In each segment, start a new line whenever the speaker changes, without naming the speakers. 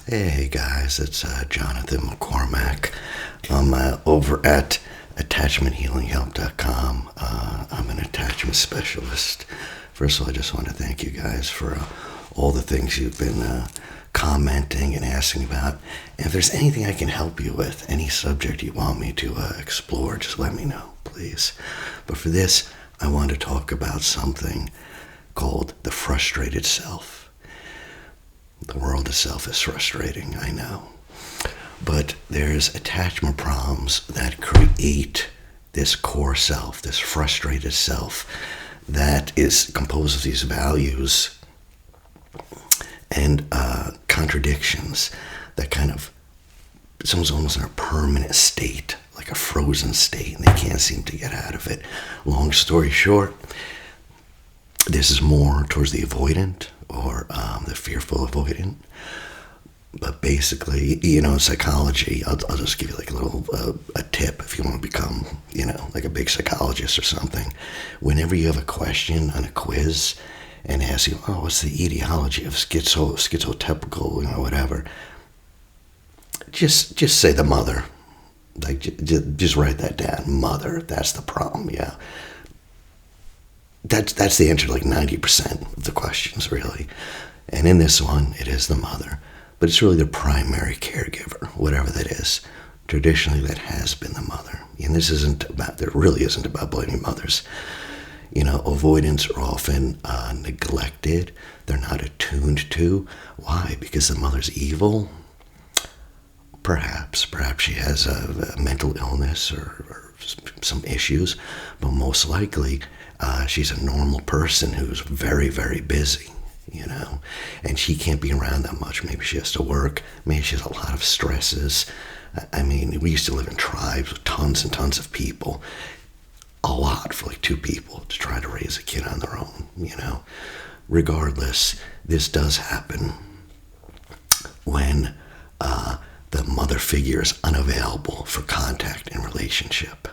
Hey guys, it's Jonathan McCormack. I'm over at attachmenthealinghelp.com. I'm an attachment specialist. First of all, I just want to thank you guys for all the things you've been commenting and asking about. And if there's anything I can help you with, any subject you want me to explore, just let me know, please. But for this, I want to talk about something called the frustrated self. The world itself is frustrating, I know. But there's attachment problems that create this core self, this frustrated self, that is composed of these values and contradictions that kind of, someone's almost in a permanent state, like a frozen state, and they can't seem to get out of it. Long story short, this is more towards the avoidant or the fearful avoidant. But basically, in psychology, I'll just give you like a little a tip if you want to become, like a big psychologist or something. Whenever you have a question on a quiz and ask you, what's the etiology of schizotypical, whatever, just say the mother. Like, just write that down. Mother, that's the problem, yeah. That's the answer to like 90% of the questions, really. And in this one, it is the mother. But it's really the primary caregiver, whatever that is. Traditionally, that has been the mother. And there really isn't about blaming mothers. Avoidants are often neglected. They're not attuned to. Why? Because the mother's evil? Perhaps she has a mental illness or some issues. But most likely, she's a normal person who's very, very busy, and she can't be around that much. Maybe she has to work. Maybe she has a lot of stresses. I mean, we used to live in tribes with tons and tons of people. A lot for like two people to try to raise a kid on their own, Regardless, this does happen when the mother figure is unavailable for contact and relationship.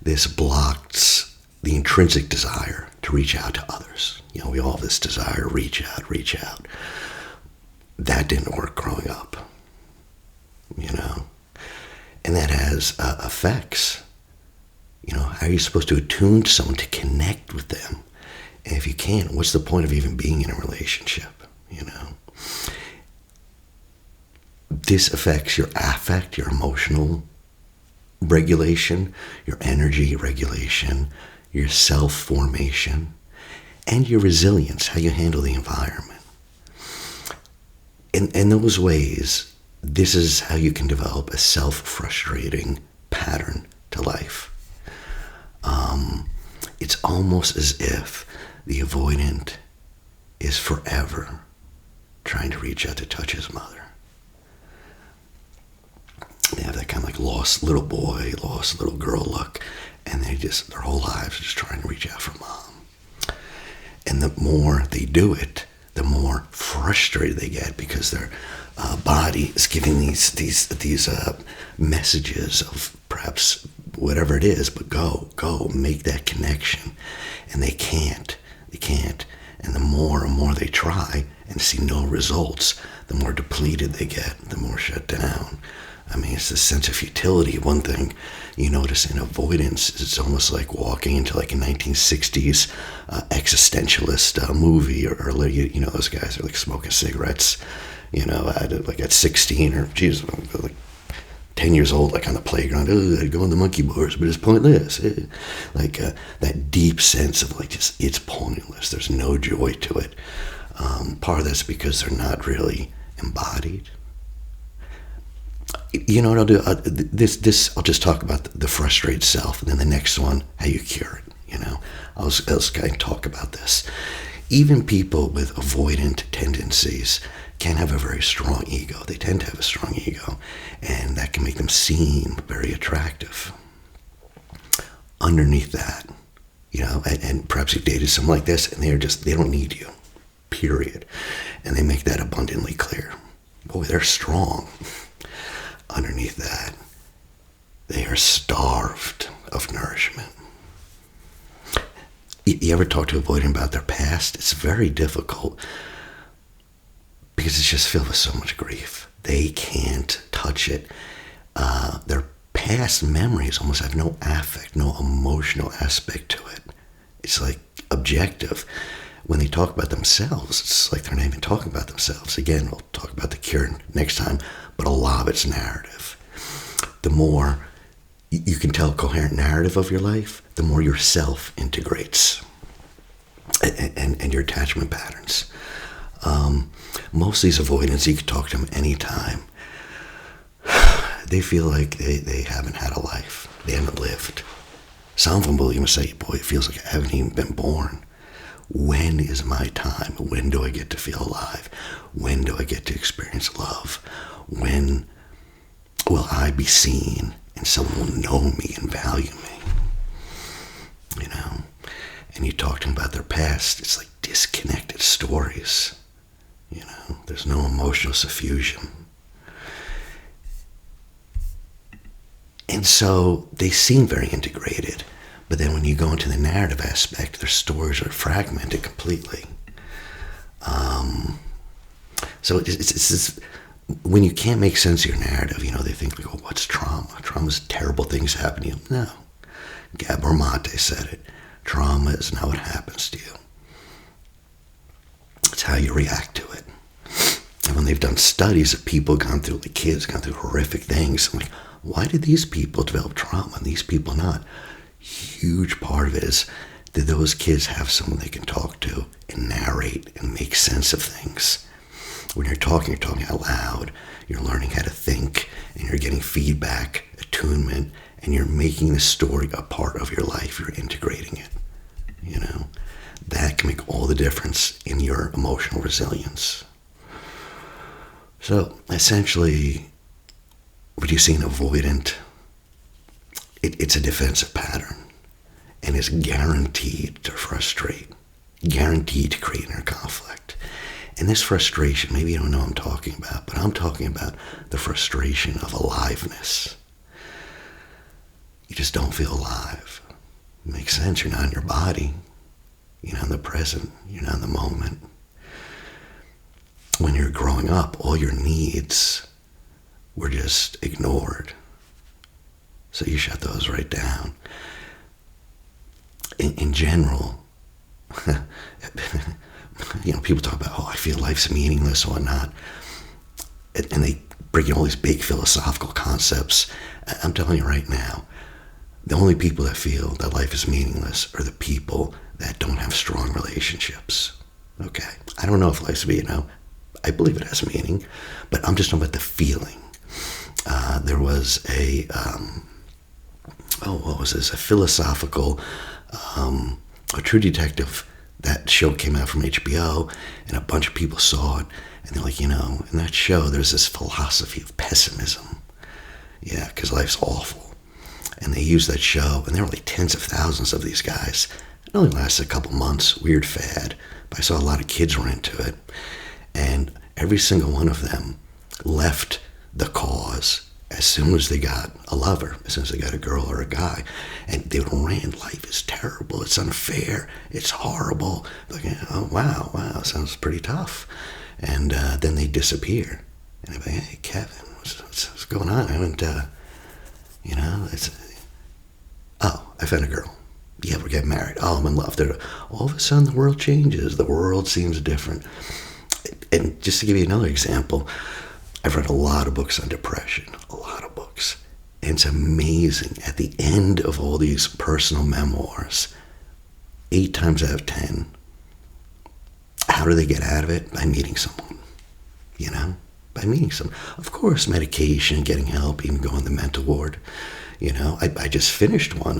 This blocks the intrinsic desire to reach out to others. We all have this desire to reach out. That didn't work growing up, And that has effects. How are you supposed to attune to someone to connect with them? And if you can't, what's the point of even being in a relationship, This affects your affect, your emotional regulation, your energy regulation, your self-formation, and your resilience, how you handle the environment. In those ways, this is how you can develop a self-frustrating pattern to life. It's almost as if the avoidant is forever trying to reach out to touch his mother. They have that kind of like lost little boy, lost little girl look, and their whole lives are just trying to reach out for mom. And the more they do it, the more frustrated they get because their body is giving these messages of perhaps whatever it is, but go, make that connection. And they can't. And the more and more they try and see no results, the more depleted they get, the more shut down. I mean, it's the sense of futility. One thing you notice in avoidance is it's almost like walking into like a 1960s existentialist movie, or those guys are like smoking cigarettes, at 16 or like 10 years old, like on the playground, I'd go on the monkey bars, but it's pointless. That deep sense of like just, it's pointless. There's no joy to it. Part of that's because they're not really embodied. You know what I'll do? I'll just talk about the frustrated self, and then the next one, how you cure it. I'll just kind of talk about this. Even people with avoidant tendencies can have a very strong ego. They tend to have a strong ego, and that can make them seem very attractive. Underneath that, and perhaps you've dated someone like this, and they don't need you, period. And they make that abundantly clear. Boy, they're strong. Underneath that, they are starved of nourishment. You ever talk to a avoidant about their past? It's very difficult because it's just filled with so much grief. They can't touch it. Their past memories almost have no affect, no emotional aspect to it. It's like objective. When they talk about themselves, it's like they're not even talking about themselves. Again, we'll talk about the cure next time, but a lot of it's narrative. The more you can tell a coherent narrative of your life, the more your self integrates and your attachment patterns. Most of these avoidants, you can talk to them anytime. They feel like they haven't had a life. They haven't lived. Some of them will even say, boy, it feels like I haven't even been born. When is my time? When do I get to feel alive? When do I get to experience love? When will I be seen and someone will know me and value me? You know? And you talk to them about their past, it's like disconnected stories. You know, there's no emotional suffusion. And so they seem very integrated. But then when you go into the narrative aspect, their stories are fragmented completely. So it's when you can't make sense of your narrative, you know, they think, like, oh, what's trauma? Trauma's terrible things happen to you. No. Gabor Mate said it. Trauma is not what happens to you. It's how you react to it. And when they've done studies of people gone through, like kids gone through horrific things, I'm like, why did these people develop trauma and these people not? Huge part of it is that those kids have someone they can talk to and narrate and make sense of things. When you're talking out loud, you're learning how to think, and you're getting feedback, attunement, and you're making the story a part of your life. You're integrating it. You know, that can make all the difference in your emotional resilience. So essentially, when you see an avoidant, it's a defensive pattern, and it's guaranteed to frustrate, guaranteed to create inner conflict. And this frustration, maybe you don't know what I'm talking about, but I'm talking about the frustration of aliveness. You just don't feel alive. It makes sense. You're not in your body. You're not in the present. You're not in the moment. When you're growing up, all your needs were just ignored. So you shut those right down. In general, you know, people talk about, oh, I feel life's meaningless or whatnot. And they bring in all these big philosophical concepts. I'm telling you right now, the only people that feel that life is meaningless are the people that don't have strong relationships. Okay? I don't know if life's meaning. I believe it has meaning, but I'm just talking about the feeling. There was a philosophical, a True Detective. That show came out from HBO, and a bunch of people saw it, and they're like, you know, in that show, there's this philosophy of pessimism. Yeah, because life's awful. And they used that show, and there were like tens of thousands of these guys. It only lasted a couple months, weird fad, but I saw a lot of kids were into it. And every single one of them left the cause as soon as they got a lover, as soon as they got a girl or a guy. And they would rant, life is terrible, it's unfair, it's horrible. Like, oh, wow, sounds pretty tough. And then they disappear. And they'd be like, hey, Kevin, what's going on? I haven't, you know, I found a girl. Yeah, we're getting married. Oh, I'm in love. All of a sudden, the world changes. The world seems different. And just to give you another example, I've read a lot of books on depression, a lot of books. And it's amazing. At the end of all these personal memoirs, 8 times out of 10, how do they get out of it? By meeting someone, you know? By meeting someone. Of course, medication, getting help, even going to the mental ward. You know, I just finished one,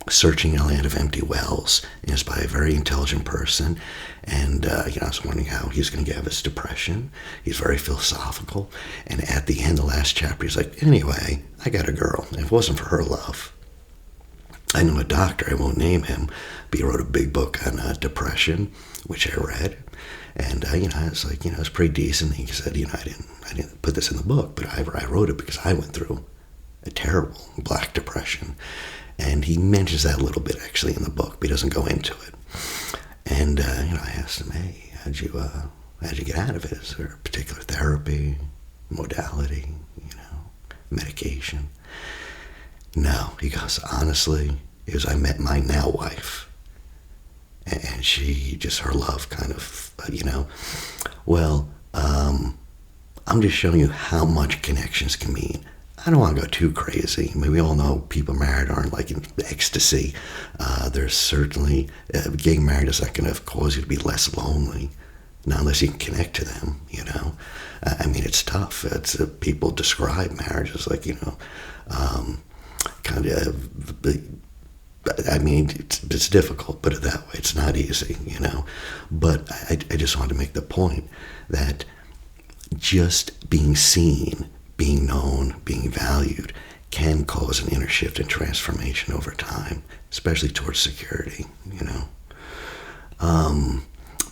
Searching a Land of Empty Wells. It's by a very intelligent person. And, you know, I was wondering how he's going to get out of his depression. He's very philosophical. And at the end, the last chapter, he's like, anyway, I got a girl. And it wasn't for her love. I know a doctor, I won't name him, but he wrote a big book on depression, which I read. And, you know, I was like, you know, it's pretty decent. He said, you know, I didn't put this in the book, but I wrote it because I went through a terrible black depression. And he mentions that a little bit, actually, in the book, but he doesn't go into it. And, you know, I asked him, hey, how'd you get out of it? Is there a particular therapy, modality, medication? No, he goes, honestly, it was I met my now wife, and she just, her love kind of, well, I'm just showing you how much connections can mean. I don't want to go too crazy. I mean, we all know people married aren't like in ecstasy. There's certainly, getting married is not going to cause you to be less lonely, not unless you can connect to them, I mean, it's tough. People describe marriage as like, kind of, I mean, it's difficult, put it that way. It's not easy, But I just wanted to make the point that just being seen, being known, being valued can cause an inner shift and transformation over time, especially towards security,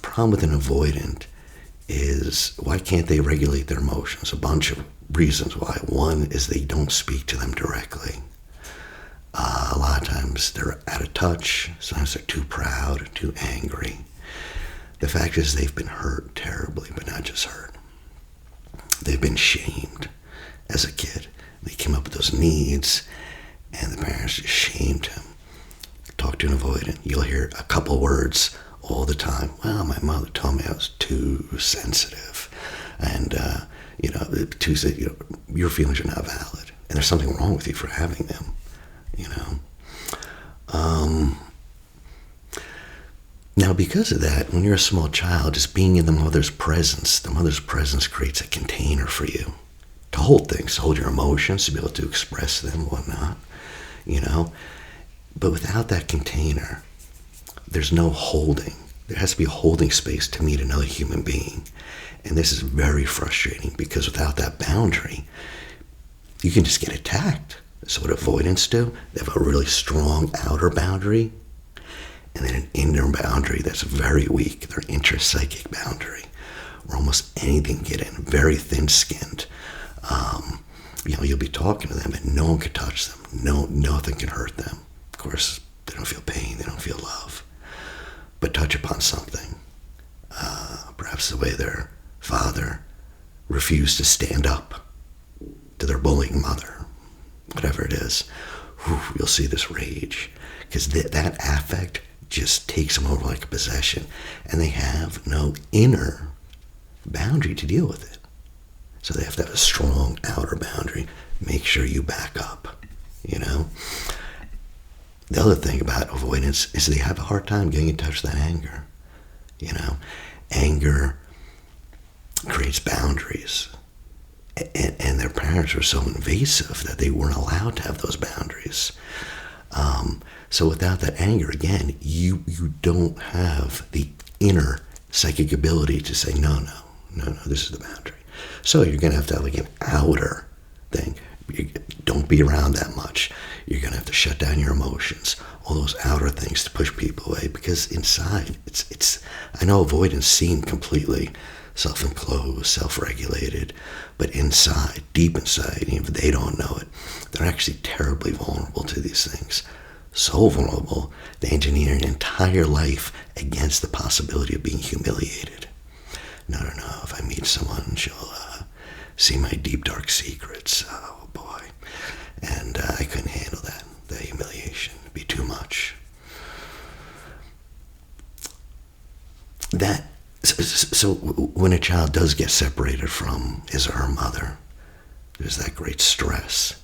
Problem with an avoidant is, why can't they regulate their emotions? A bunch of reasons why. One is they don't speak to them directly. A lot of times they're out of touch. Sometimes they're too proud, too angry. The fact is they've been hurt terribly, but not just hurt. They've been shamed as a kid. They came up with those needs, and the parents just shamed him. Talk to an avoidant. You'll hear a couple words all the time. Well, my mother told me I was too sensitive, and your feelings are not valid, and there's something wrong with you for having them. Now, because of that, when you're a small child, just being in the mother's presence creates a container for you to hold things, to hold your emotions, to be able to express them, whatnot, But without that container, there's no holding. There has to be a holding space to meet another human being. And this is very frustrating because without that boundary, you can just get attacked. So what avoidants do, they have a really strong outer boundary and then an inner boundary that's very weak, their intrapsychic boundary, where almost anything can get in, very thin-skinned. You'll be talking to them and no one can touch them. Nothing can hurt them. Of course, they don't feel pain, they don't feel love. But touch upon something, perhaps the way their father refused to stand up to their bullying mother, whatever it is, you'll see this rage. Because that affect just takes them over like a possession, and they have no inner boundary to deal with it. So they have to have a strong outer boundary. Make sure you back up, The other thing about avoidance is they have a hard time getting in touch with that anger. Anger creates boundaries. And their parents were so invasive that they weren't allowed to have those boundaries. So without that anger, again, you don't have the inner psychic ability to say, no, this is the boundary. So you're going to have like an outer thing. Don't be around that much. You're going to have to shut down your emotions, all those outer things to push people away, because inside, I know avoidance seem completely self-enclosed, self-regulated, but inside, deep inside, even if they don't know it, they're actually terribly vulnerable to these things. So vulnerable, they engineer an entire life against the possibility of being humiliated. No, if I meet someone, she'll see my deep, dark secrets. Oh, boy. And I couldn't handle that humiliation. It'd be too much. So when a child does get separated from his or her mother, there's that great stress,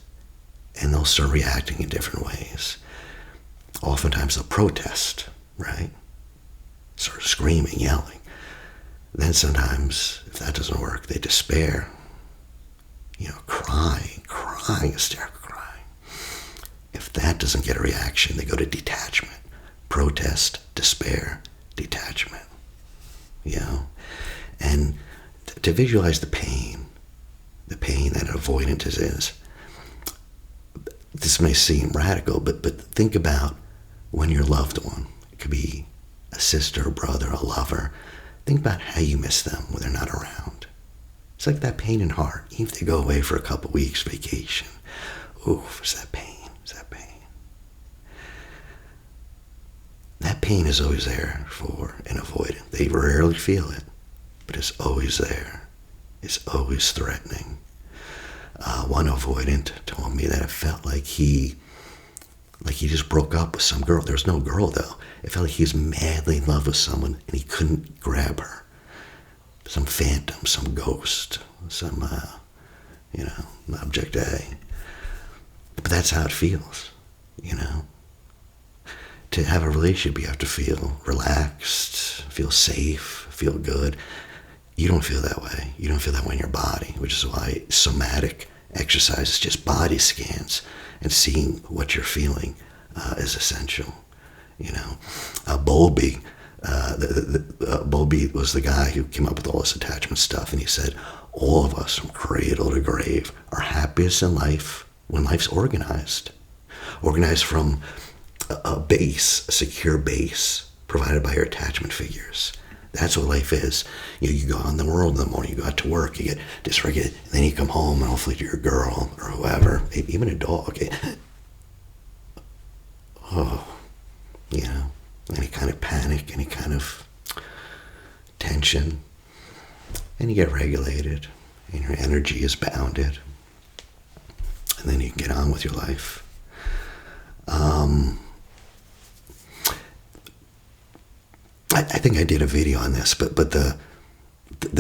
and they'll start reacting in different ways. Oftentimes they'll protest, right? Start screaming, yelling. Then sometimes, if that doesn't work, they despair, crying, hysterical crying. If that doesn't get a reaction, they go to detachment. Protest, despair, detachment. And to visualize the pain that avoidance is. This may seem radical, but think about when your loved one, it could be a sister, a brother, a lover, think about how you miss them when they're not around. It's like that pain in heart, even if they go away for a couple weeks vacation. Oof, it's that pain, That pain is always there for an avoidant. They rarely feel it, but it's always there. It's always threatening. One avoidant told me that it felt like he just broke up with some girl. There was no girl, though. It felt like he was madly in love with someone and he couldn't grab her. Some phantom, some ghost, some, object A. But that's how it feels, To have a relationship, you have to feel relaxed, feel safe, feel good. You don't feel that way. You don't feel that way in your body, which is why somatic exercise is just body scans and seeing what you're feeling is essential. Bowlby, Bowlby was the guy who came up with all this attachment stuff, and he said, all of us from cradle to grave are happiest in life when life's organized. Organized from a base, a secure base provided by your attachment figures. That's what life is. You go out in the world in the morning, you go out to work, you get dysregulated, and then you come home and hopefully to your girl or whoever, even a dog. Any kind of panic, any kind of tension, and you get regulated, and your energy is bounded, and then you can get on with your life. I think I did a video on this, but the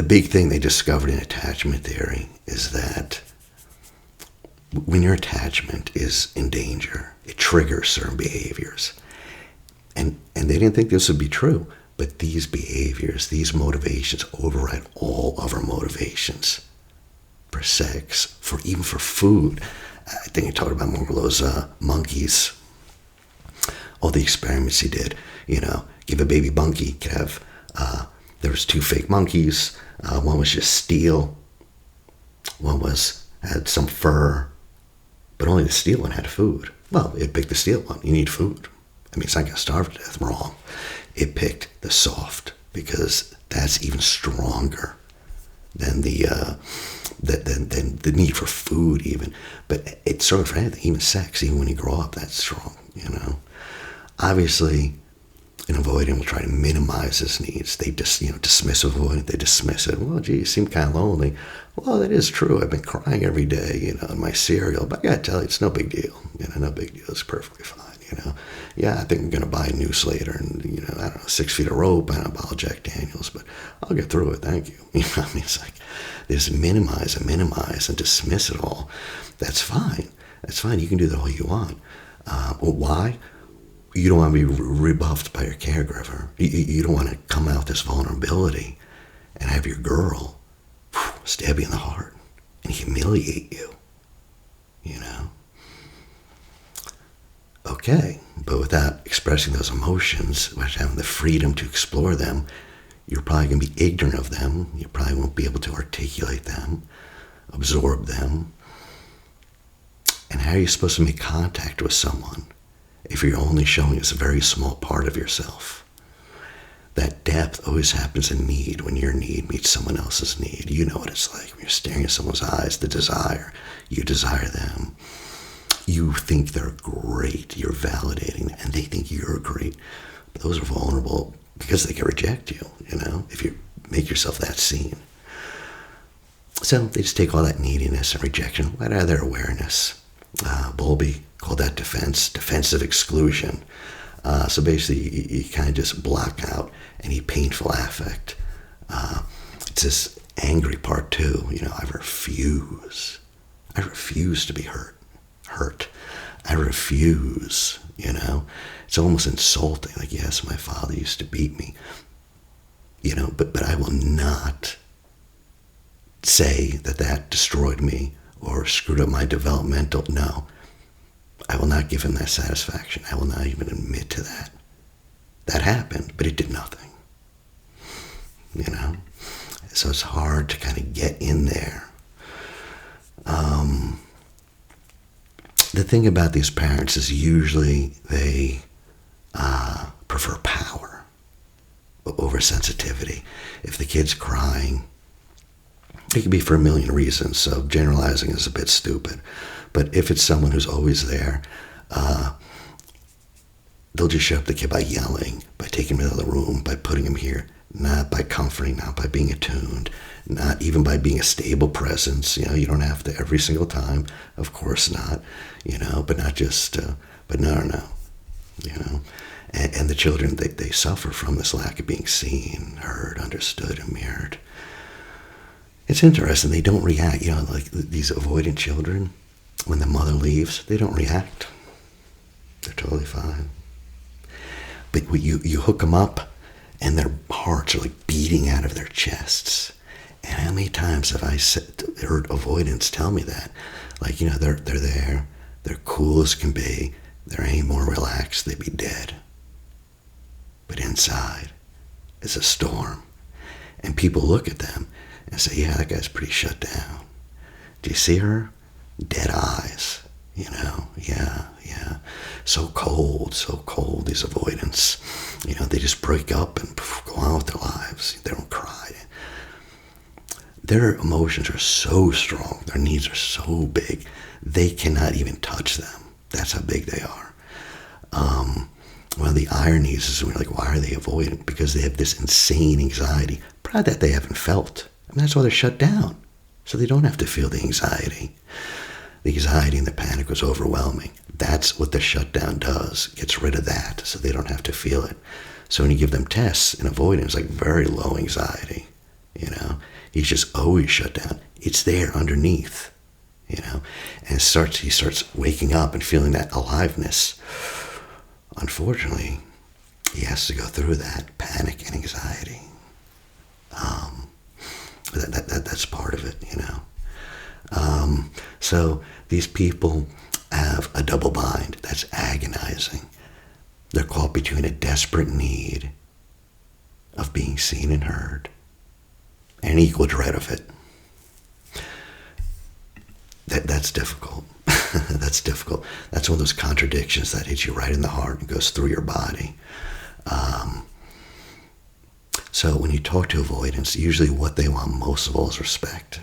big thing they discovered in attachment theory is that when your attachment is in danger, it triggers certain behaviors. And they didn't think this would be true, but these behaviors, these motivations override all other motivations for sex, even for food. I think he talked about one of those monkeys, all the experiments he did, give a baby monkey, could have, there was 2 fake monkeys, one was just steel, one had some fur, but only the steel one had food. Well, it picked the steel one, you need food. It's not going to starve to death, wrong. It picked the soft because that's even stronger than the need for food even. But it's sort of for anything, even sex, even when you grow up, that's strong, Obviously, an avoidant will try to minimize his needs. They just, dismiss avoidant. They dismiss it. Well, gee, you seem kind of lonely. Well, that is true. I've been crying every day, in my cereal. But I got to tell you, it's no big deal. No big deal. It's perfectly fine, Yeah, I think I'm going to buy a new Slater and, 6 feet of rope and a bottle of Jack Daniels, but I'll get through it. Thank you. It's like they just minimize and dismiss it all. That's fine. That's fine. You can do that all you want. Well, why? You don't want to be rebuffed by your caregiver. You don't want to come out with this vulnerability and have your girl stab you in the heart and humiliate you, Okay, but without expressing those emotions, without having the freedom to explore them, you're probably going to be ignorant of them. You probably won't be able to articulate them, absorb them. And how are you supposed to make contact with someone if you're only showing us a very small part of yourself? That depth always happens in need, when your need meets someone else's need. You know what it's like when you're staring at someone's eyes, the desire. You desire them. You think they're great. You're validating them, and they think you're great. But those are vulnerable because they can reject you, if you make yourself that seen. So they just take all that neediness and rejection right out of their awareness. Bowlby called that defensive exclusion. So basically, you kind of just block out any painful affect. It's this angry part too. I refuse to be hurt. I refuse. It's almost insulting. Like, yes, my father used to beat me. But I will not say that destroyed me or screwed up my developmental. No. I will not give him that satisfaction. I will not even admit to that. That happened, but it did nothing. So it's hard to kind of get in there. The thing about these parents is usually they prefer power over sensitivity. If the kid's crying, it could be for a million reasons, so generalizing is a bit stupid. But if it's someone who's always there, they'll just shut up the kid by yelling, by taking him out of the room, by putting him here, not by comforting, not by being attuned, not even by being a stable presence. You don't have to every single time, of course not, but not just, but no, And the children, they suffer from this lack of being seen, heard, understood, and mirrored. It's interesting, they don't react, like these avoidant children, when the mother leaves, they don't react. They're totally fine. But you hook them up, and their hearts are like beating out of their chests. And how many times have I heard avoidants tell me that? Like, they're there, they're cool as can be, they're any more relaxed, they'd be dead. But inside is a storm. And people look at them and say, yeah, that guy's pretty shut down. Do you see her? Dead eyes, yeah. So cold, these avoidants. They just break up and go on with their lives. They don't cry. Their emotions are so strong, their needs are so big, they cannot even touch them. That's how big they are. One of the ironies is we're like, why are they avoidant? Because they have this insane anxiety, probably that they haven't felt. That's why they're shut down, so they don't have to feel the anxiety. The anxiety and the panic was overwhelming. That's what the shutdown does. Gets rid of that, so they don't have to feel it. So when you give them tests in avoidance, like very low anxiety, he's just always shut down. It's there underneath, and he starts waking up and feeling that aliveness. Unfortunately, he has to go through that panic and anxiety. That's part of it, So these people have a double bind that's agonizing. They're caught between a desperate need of being seen and heard and an equal dread of it. That's difficult. That's difficult. That's one of those contradictions that hits you right in the heart and goes through your body. So when you talk to avoidance, usually what they want most of all is respect.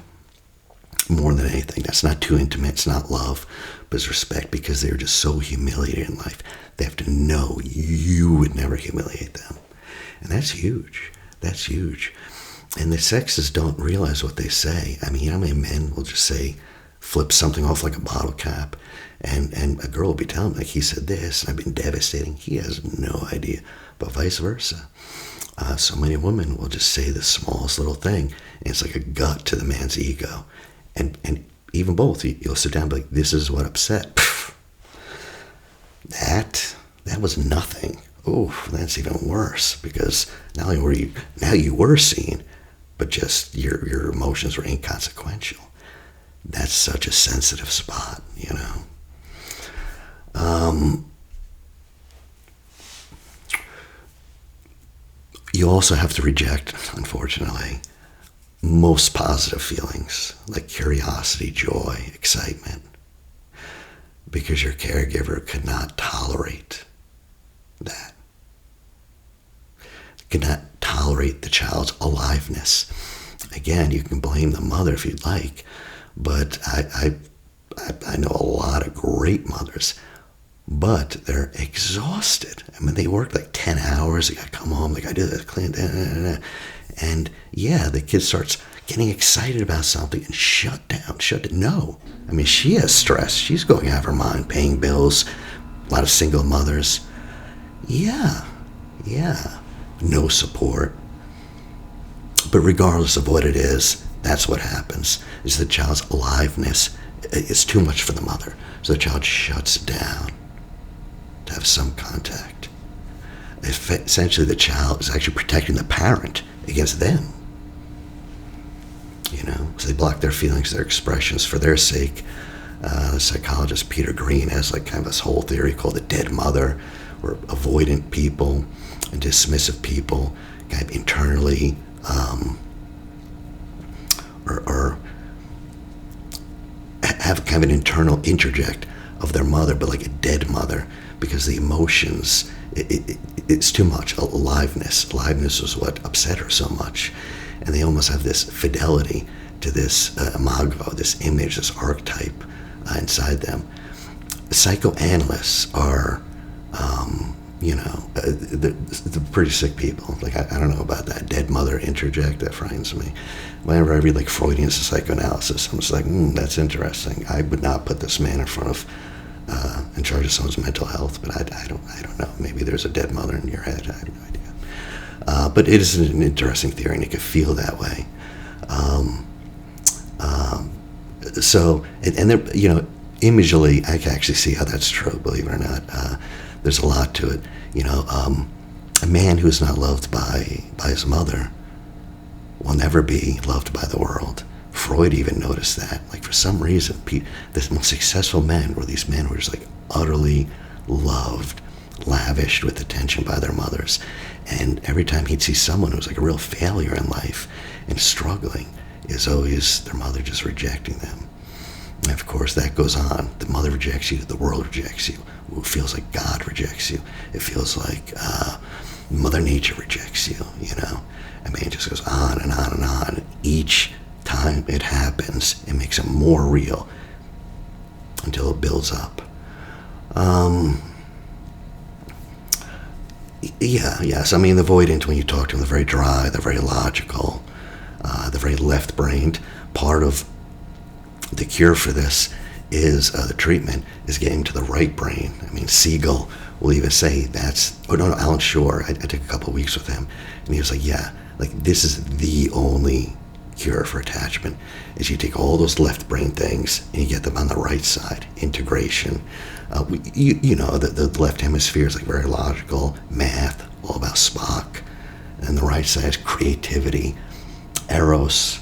More than anything. That's not too intimate. It's not love, but it's respect, because they're just so humiliated in life. They have to know you would never humiliate them. And that's huge. That's huge. And the sexes don't realize what they say. How many men will just flip something off like a bottle cap, and a girl will be telling me, like, he said this, and I've been devastating. He has no idea. But vice versa. So many women will just say the smallest little thing, and it's like a gut to the man's ego. And even both, you'll sit down and be like, this is what upset. That was nothing. Oh, that's even worse, because now you were seen, but just your emotions were inconsequential. That's such a sensitive spot, You also have to reject, unfortunately, most positive feelings like curiosity, joy, excitement, because your caregiver could not tolerate that. Could not tolerate the child's aliveness. Again, you can blame the mother if you'd like, but I know a lot of great mothers, but they're exhausted. They work like 10 hours, they got to come home, they got to do this, clean, and yeah, the kid starts getting excited about something and shut down. No. She has stress. She's going out of her mind, paying bills, a lot of single mothers. Yeah. No support. But regardless of what it is, that's what happens, is the child's aliveness is too much for the mother. So the child shuts down to have some contact. Essentially, the child is actually protecting the parent against them. So they block their feelings, their expressions for their sake. The psychologist Peter Green has kind of this whole theory called the dead mother, where avoidant people and dismissive people kind of internally or have kind of an internal interject of their mother, but like a dead mother, because the emotions, it's too much. Aliveness was what upset her so much, and they almost have this fidelity to this imago, this image, this archetype inside them. Psychoanalysts are, they're pretty sick people. Like, I don't know about that dead mother interject. That frightens me. Whenever I read like Freudian psychoanalysis, I'm just like, that's interesting. I would not put this man in front of, in charge of someone's mental health, but I don't know. Maybe there's a dead mother in your head. I have no idea. But it is an interesting theory, and it could feel that way. So, and there, imagely, I can actually see how that's true, believe it or not. There's a lot to it. A man who's not loved by his mother will never be loved by the world. Freud even noticed that. Like, for some reason, the most successful men were these men who were just like utterly loved, lavished with attention by their mothers. And every time he'd see someone who was like a real failure in life and struggling, is always their mother just rejecting them. And of course, that goes on. The mother rejects you, the world rejects you. It feels like God rejects you. It feels like Mother Nature rejects you, I mean, it just goes on and on and on. Each time it happens, it makes it more real until it builds up. Yes. I mean, the avoidant, when you talk to them, they're very dry, they're very logical, they're very left-brained. Part of the cure for this is the treatment is getting to the right brain. I mean, Siegel will even say Alan Shore, I took a couple of weeks with him, and he was like, this is the only cure for attachment, is you take all those left brain things and you get them on the right side. Integration. The left hemisphere is like very logical, math, all about Spock, and the right side is creativity, eros,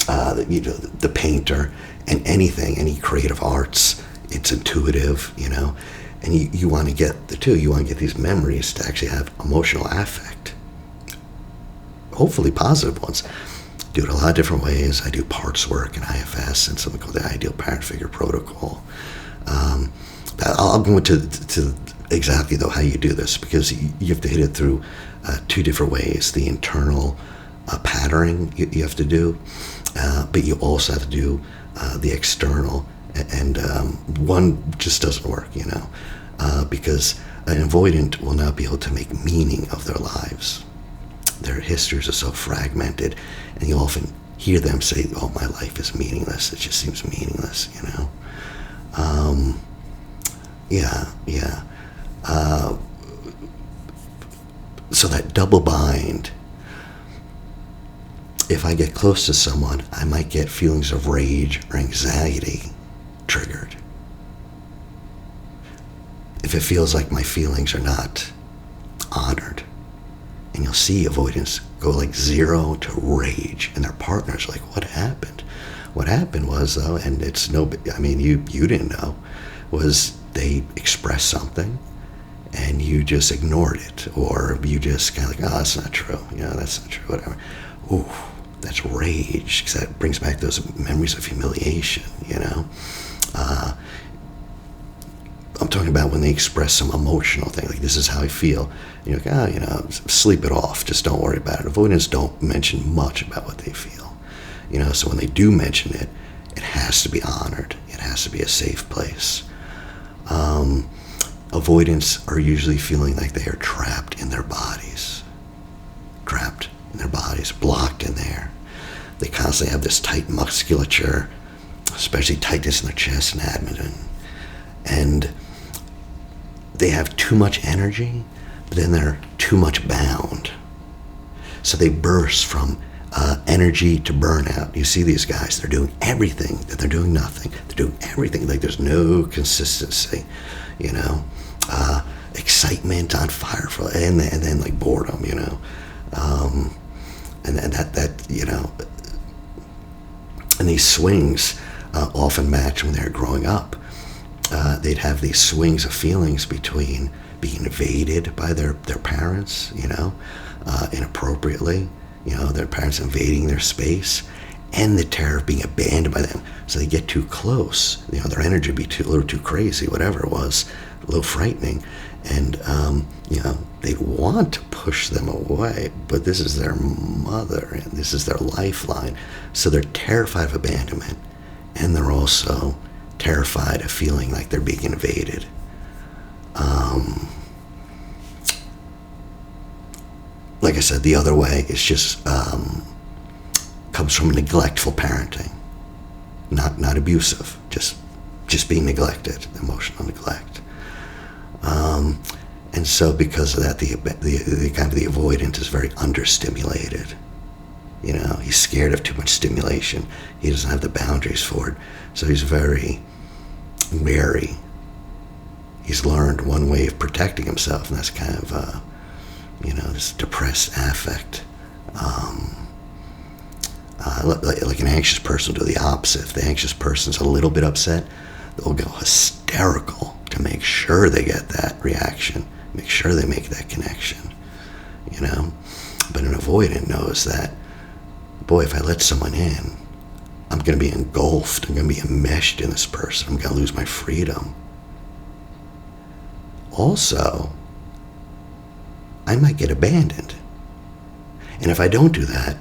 the painter, and any creative arts. It's intuitive, and you want to get the two. You want to get these memories to actually have emotional affect, hopefully positive ones. Do it a lot of different ways. I do parts work in IFS and something called the Ideal Parent Figure Protocol. I'll go into exactly, though, how you do this, because you have to hit it through two different ways. The internal patterning you have to do, but you also have to do the external, and one just doesn't work, because an avoidant will not be able to make meaning of their lives. Their histories are so fragmented, and you often hear them say, my life is meaningless. It just seems meaningless, So that double bind, if I get close to someone, I might get feelings of rage or anxiety triggered. If it feels like my feelings are not honored, and you'll see avoidance go like 0 to rage, and their partner's like, what happened? What happened was, though, and it's you didn't know, was they expressed something, and you just ignored it, or you just kind of like, that's not true, that's not true, whatever. Ooh, that's rage, because that brings back those memories of humiliation, I'm talking about when they express some emotional thing, like, this is how I feel. And you're like, sleep it off, just don't worry about it. Avoidants don't mention much about what they feel. So when they do mention it, it has to be honored. It has to be a safe place. Avoidants are usually feeling like they are trapped in their bodies. Blocked in there. They constantly have this tight musculature, especially tightness in their chest and abdomen. And they have too much energy, but then they're too much bound. So they burst from energy to burnout. You see these guys, they're doing everything, then they're doing nothing. They're doing everything, like there's no consistency, excitement on fire, and then like boredom, and that and these swings often match when they're growing up. They'd have these swings of feelings between being invaded by their parents, inappropriately, their parents invading their space, and the terror of being abandoned by them. So they get too close, their energy would be a little too crazy, whatever it was, a little frightening, and they want to push them away, but this is their mother, and this is their lifeline. So they're terrified of abandonment, and they're also terrified of feeling like they're being invaded. Like I said, the other way is just comes from neglectful parenting, not abusive, just being neglected, emotional neglect. And so because of that, the kind of the avoidant is very understimulated. He's scared of too much stimulation. He doesn't have the boundaries for it. So he's very wary. He's learned one way of protecting himself, and that's kind of, this depressed affect. Like an anxious person will do the opposite. If the anxious person's a little bit upset, they'll go hysterical to make sure they get that reaction, make sure they make that connection, But an avoidant knows that, boy, if I let someone in, I'm going to be engulfed. I'm going to be enmeshed in this person. I'm going to lose my freedom. Also, I might get abandoned. And if I don't do that,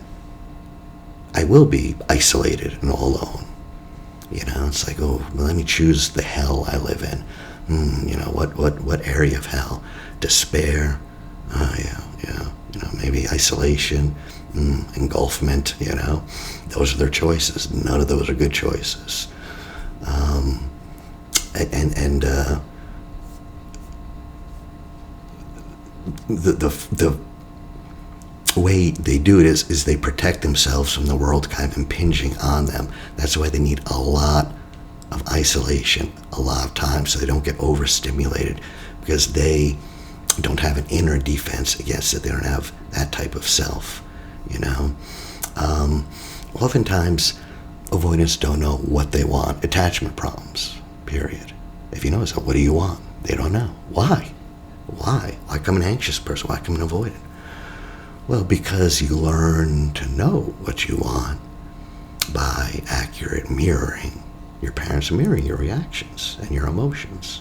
I will be isolated and all alone. It's like, oh, well, let me choose the hell I live in. What area of hell? Despair. Yeah. Maybe isolation, engulfment. Those are their choices. None of those are good choices. The way they do it is they protect themselves from the world kind of impinging on them. That's why they need a lot of isolation a lot of times, so they don't get overstimulated, because they don't have an inner defense against it. They don't have that type of self, Oftentimes, avoidants don't know what they want. Attachment problems, period. If you notice, what do you want? They don't know. Why? Why come an anxious person? Why come an avoidant? Well, because you learn to know what you want by accurate mirroring. Your parents are mirroring your reactions and your emotions,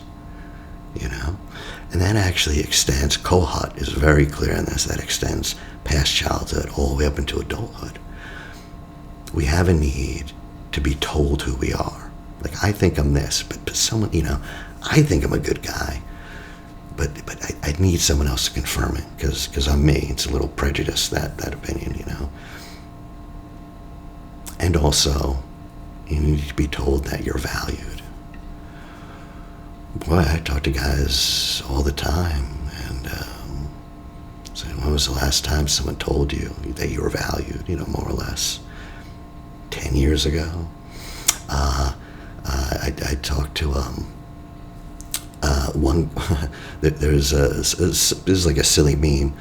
And that actually extends, Kohut is very clear on this, that extends past childhood all the way up into adulthood. We have a need to be told who we are. Like, I think I'm this, but someone, I think I'm a good guy. But I need someone else to confirm it, because I'm me. It's a little prejudice, that opinion, And also, you need to be told that you're valued. Boy, I talk to guys all the time, and say, when was the last time someone told you that you were valued, more or less? 10 years ago. I talked to one. There's this is like a silly meme,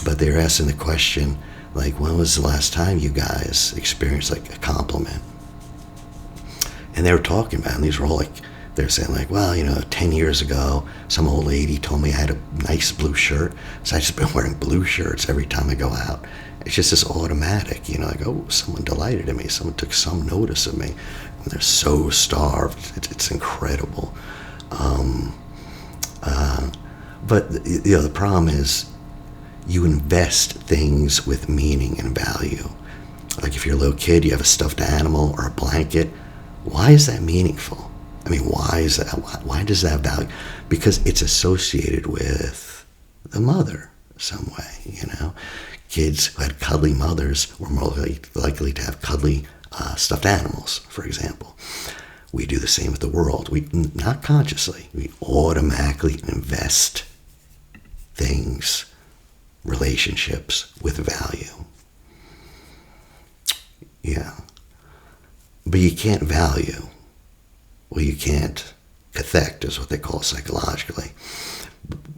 but they're asking the question, like, when was the last time you guys experienced like a compliment? And they were talking about it, and these were all like, they're saying like, well, 10 years ago, some old lady told me I had a nice blue shirt, so I just been wearing blue shirts every time I go out. It's just this automatic, like, oh, someone delighted in me, someone took some notice of me. And they're so starved, it's incredible. But the problem is, you invest things with meaning and value. Like, if you're a little kid, you have a stuffed animal or a blanket. Why is that meaningful? I mean, why is that? Why does that have value? Because it's associated with the mother some way, Kids who had cuddly mothers were more likely to have cuddly stuffed animals, for example. We do the same with the world. We, not consciously, we automatically invest things, relationships with value. Yeah. But you can't value. Well, you can't cathect, is what they call it psychologically.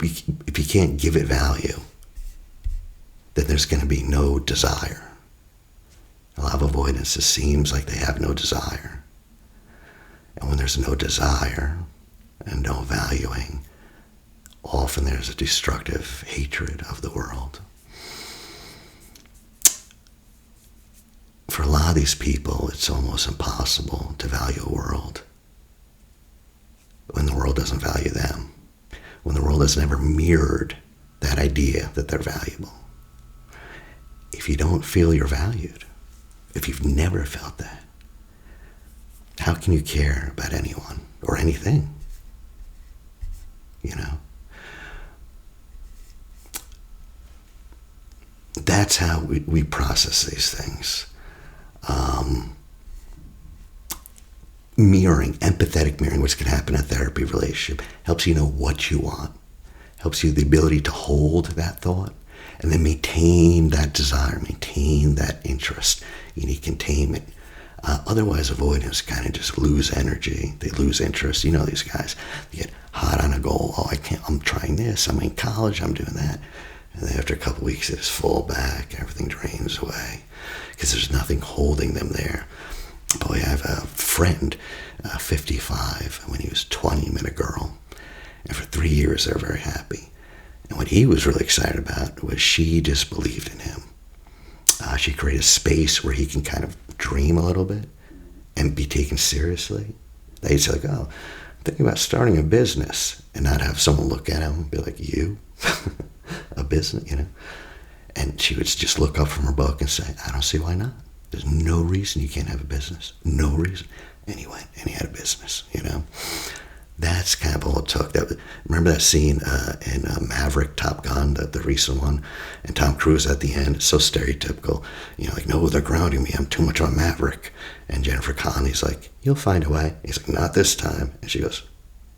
If you can't give it value, then there's going to be no desire. A lot of avoidance, it seems like they have no desire. And when there's no desire and no valuing, often there's a destructive hatred of the world. For a lot of these people, it's almost impossible to value a world when the world doesn't value them, when the world has never mirrored that idea that they're valuable. If you don't feel you're valued, if you've never felt that, how can you care about anyone or anything? that's how we process these things. Mirroring, empathetic mirroring, which can happen in a therapy relationship, helps you know what you want, helps you the ability to hold that thought, and then maintain that desire, maintain that interest. You need containment. Otherwise, avoidance kind of just lose energy. They lose interest. You know these guys, they get hot on a goal. Oh, I can't, I'm trying this. I'm in college. I'm doing that. And then after a couple of weeks, they just fall back. Everything drains away because there's nothing holding them there. Boy, I have a friend, 55, and when he was 20, he met a girl. And for 3 years, they were very happy. And what he was really excited about was she just believed in him. She created a space where he can kind of dream a little bit and be taken seriously. They'd say, like, oh, I'm thinking about starting a business, and not have someone look at him and be like, you? A business, you know? And she would just look up from her book and say, I don't see why not. There's no reason you can't have a business. No reason. And he went and he had a business, you know. That's kind of all it took. Remember that scene in Maverick, Top Gun, the recent one? And Tom Cruise at the end, so stereotypical. You know, like, no, they're grounding me. I'm too much on Maverick. And Jennifer Connelly's like, you'll find a way. He's like, not this time. And she goes,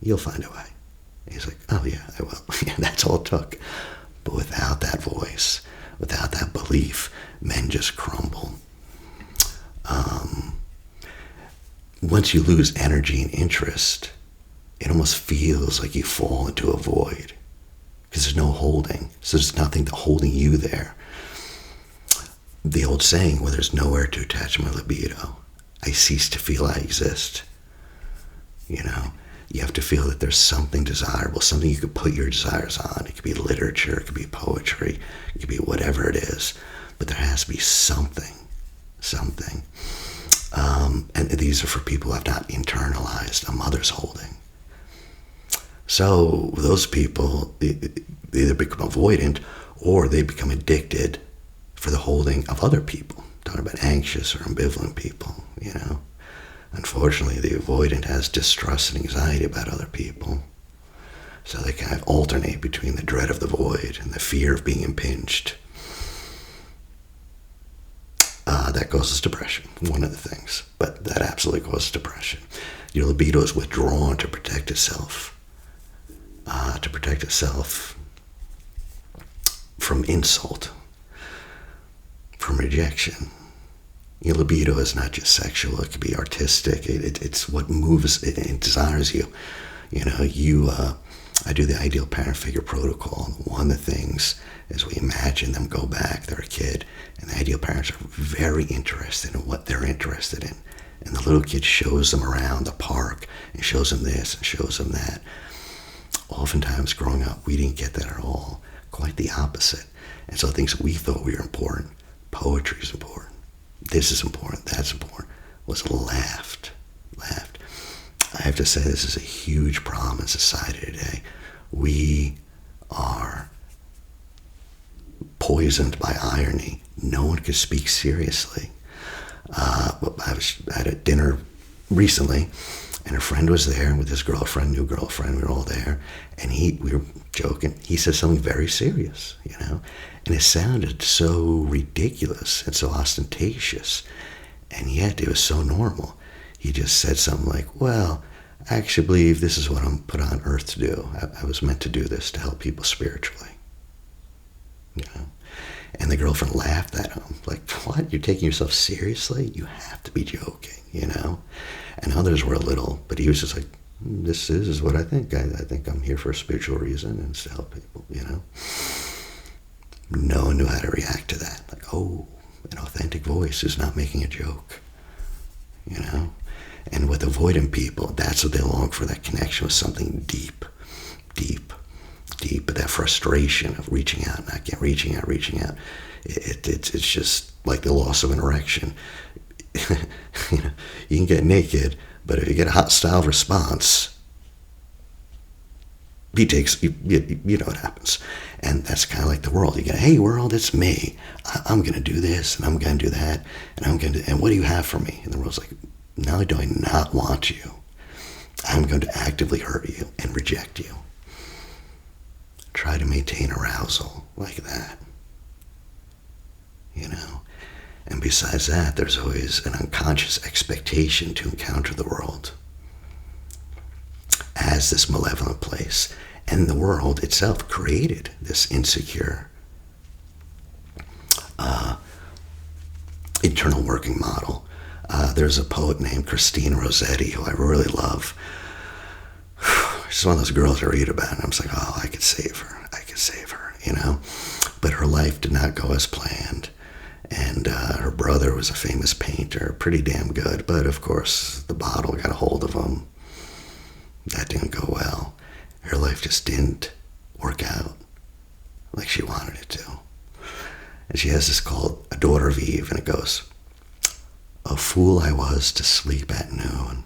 you'll find a way. And he's like, oh, yeah, I will. Yeah, that's all it took. But without that voice, without that belief, men just crumble. Once you lose energy and interest, it almost feels like you fall into a void because there's no holding. So there's nothing holding you there. The old saying, well, there's nowhere to attach my libido. I cease to feel I exist. You know, you have to feel that there's something desirable, something you could put your desires on. It could be literature, it could be poetry, it could be whatever it is. But there has to be something. And these are for people who have not internalized a mother's holding. So those people, they either become avoidant or they become addicted for the holding of other people. Talking about anxious or ambivalent people, you know. Unfortunately, the avoidant has distrust and anxiety about other people. So they kind of alternate between the dread of the void and the fear of being impinged. That causes depression, one of the things. But that absolutely causes depression. Your libido is withdrawn to protect itself. From insult, from rejection. Your libido is not just sexual, it could be artistic. It's what moves, it desires you. You know, I do the ideal parent figure protocol. One of the things is we imagine them go back, they're a kid, and the ideal parents are very interested in what they're interested in. And the little kid shows them around the park and shows them this and shows them that. Oftentimes growing up, we didn't get that at all. Quite the opposite. And so things we thought were important, poetry is important, this is important, that's important, was laughed. I have to say this is a huge problem in society today. We are poisoned by irony. No one could speak seriously. I was at a dinner recently, and a friend was there with his girlfriend, new girlfriend. We were all there, and we were joking. He said something very serious, you know, and it sounded so ridiculous and so ostentatious, and yet it was so normal. He just said something like, well, I actually believe this is what I'm put on earth to do. I was meant to do this to help people spiritually. You know? And the girlfriend laughed at him, like, what? You're taking yourself seriously? You have to be joking, you know? And others were a little, but he was just like, this is what I think. I think I'm here for a spiritual reason and it's to help people, you know? No one knew how to react to that. Like, oh, an authentic voice is not making a joke, you know? And with avoidant people, that's what they long for, that connection with something deep. But that frustration of reaching out, reaching out. It's just like the loss of an erection. You know, you can get naked, but if you get a hostile response, you know what happens. And that's kind of like the world. You get, hey world, it's me. I'm going to do this, and I'm going to do that, and what do you have for me? And the world's like, not only do I not want you, I'm going to actively hurt you and reject you. Try to maintain arousal like that. you know. And besides that, there's always an unconscious expectation to encounter the world as this malevolent place. And the world itself created this insecure internal working model. There's a poet named Christine Rossetti who I really love. She's one of those girls I read about, and I'm just like, oh, I could save her, you know. But her life did not go as planned. And her brother was a famous painter, pretty damn good. But of course, the bottle got a hold of him. That didn't go well. Her life just didn't work out like she wanted it to. And she has this called A Daughter of Eve, and it goes, "A fool I was to sleep at noon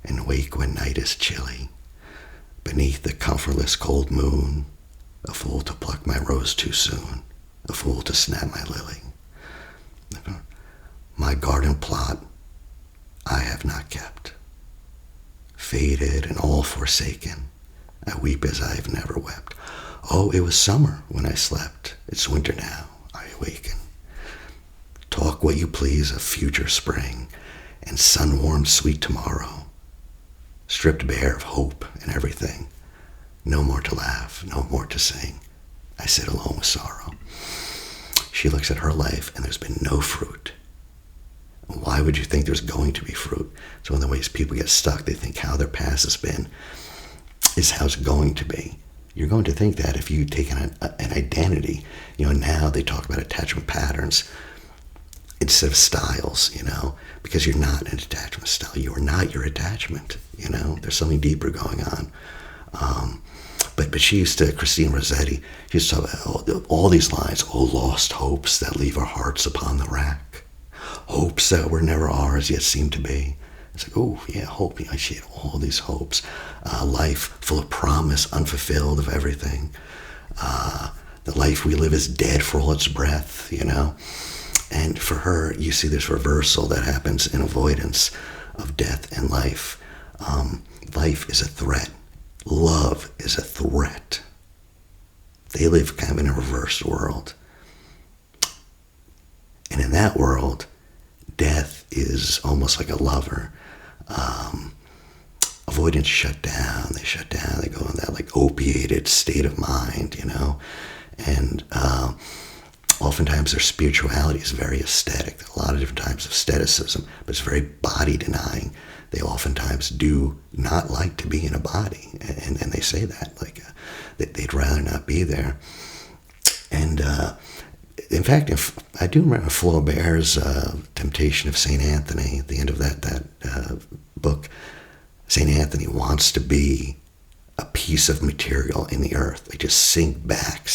and wake when night is chilly, beneath the comfortless cold moon, a fool to pluck my rose too soon, a fool to snap my lily. My garden plot I have not kept. Faded and all forsaken, I weep as I have never wept. Oh, it was summer when I slept, it's winter now, I awaken. Talk what you please of future spring and sun-warmed sweet tomorrow, stripped bare of hope and everything. No more to laugh, no more to sing. I sit alone with sorrow." She looks at her life and there's been no fruit. Why would you think there's going to be fruit? It's one of the ways people get stuck. They think how their past has been is how it's going to be. You're going to think that if you take an identity. You know, now they talk about attachment patterns instead of styles, you know, because you're not an attachment style. You are not your attachment, you know. There's something deeper going on. But she used to, Christine Rossetti, she used to talk about all these lines, oh, lost hopes that leave our hearts upon the rack. Hopes that were never ours yet seem to be. It's like, oh, yeah, hope. You know, she had all these hopes. Life full of promise, unfulfilled of everything. The life we live is dead for all its breath, you know. And for her, you see this reversal that happens in avoidance of death and life. Life is a threat. Love is a threat. They live kind of in a reversed world. And in that world, death is almost like a lover. Avoidance shut down. They go in that like opiated state of mind, you know. And oftentimes their spirituality is very aesthetic. There are a lot of different types of aestheticism, but it's very body denying. They oftentimes do not like to be in a body, and they say that, like, they'd rather not be there. And in fact, I do remember Flaubert's Temptation of St. Anthony. At the end of that book, St. Anthony wants to be a piece of material in the earth. They just sink back.